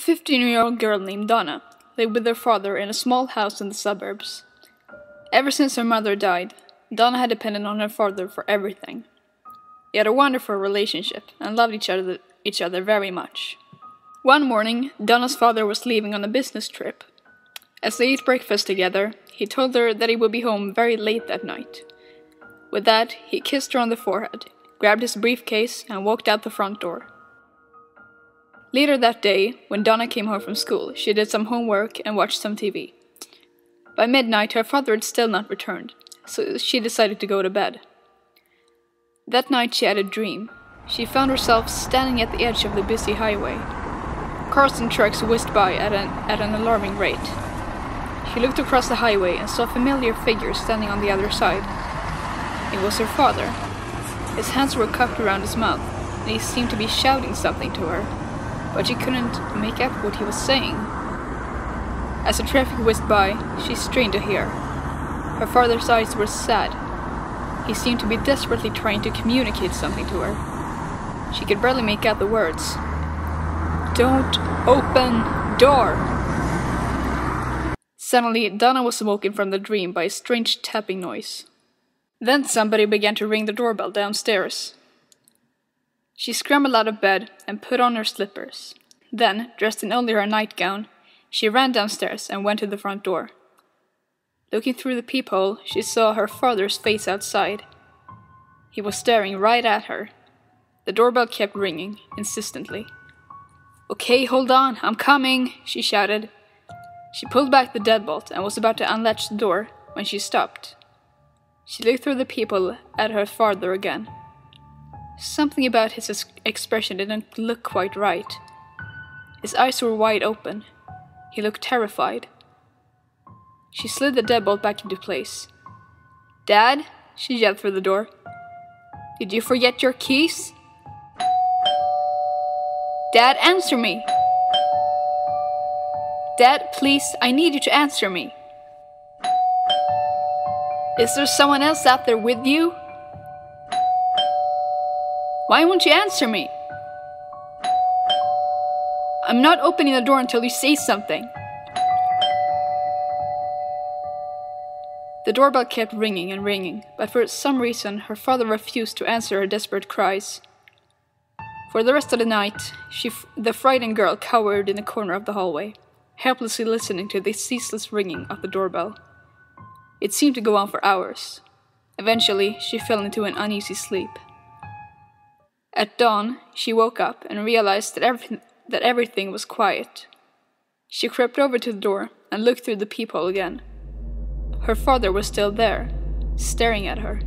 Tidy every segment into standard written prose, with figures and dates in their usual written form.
15-year-old girl named Donna lived with her father in a small house in the suburbs. Ever since her mother died, Donna had depended on her father for everything. They had a wonderful relationship and loved each other very much. One morning, Donna's father was leaving on a business trip. As they ate breakfast together, he told her that he would be home very late that night. With that, he kissed her on the forehead, grabbed his briefcase, and walked out the front door. Later that day, when Donna came home from school, she did some homework and watched some TV. By midnight, her father had still not returned, so she decided to go to bed. That night she had a dream. She found herself standing at the edge of the busy highway. Cars and trucks whizzed by at an alarming rate. She looked across the highway and saw a familiar figure standing on the other side. It was her father. His hands were cupped around his mouth, and he seemed to be shouting something to her, but she couldn't make out what he was saying. As the traffic whizzed by, she strained to hear. Her father's eyes were sad. He seemed to be desperately trying to communicate something to her. She could barely make out the words. "Don't open door!" Suddenly, Donna was woken from the dream by a strange tapping noise. Then somebody began to ring the doorbell downstairs. She scrambled out of bed and put on her slippers. Then, dressed in only her nightgown, she ran downstairs and went to the front door. Looking through the peephole, she saw her father's face outside. He was staring right at her. The doorbell kept ringing, insistently. "Okay, hold on, I'm coming," she shouted. She pulled back the deadbolt and was about to unlatch the door when she stopped. She looked through the peephole at her father again. Something about his expression didn't look quite right. His eyes were wide open. He looked terrified. She slid the deadbolt back into place. "Dad?" she yelled through the door. "Did you forget your keys?" "Dad, answer me!" "Dad, please, I need you to answer me." "Is there someone else out there with you?" "Why won't you answer me?" "I'm not opening the door until you say something." The doorbell kept ringing and ringing, but for some reason her father refused to answer her desperate cries. For the rest of the night, the frightened girl cowered in the corner of the hallway, helplessly listening to the ceaseless ringing of the doorbell. It seemed to go on for hours. Eventually, she fell into an uneasy sleep. At dawn, she woke up and realized that everything was quiet. She crept over to the door and looked through the peephole again. Her father was still there, staring at her.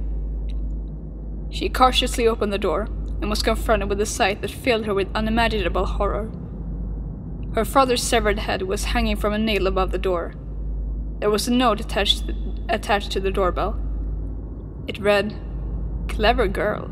She cautiously opened the door and was confronted with a sight that filled her with unimaginable horror. Her father's severed head was hanging from a nail above the door. There was a note attached to the doorbell. It read, "Clever girl."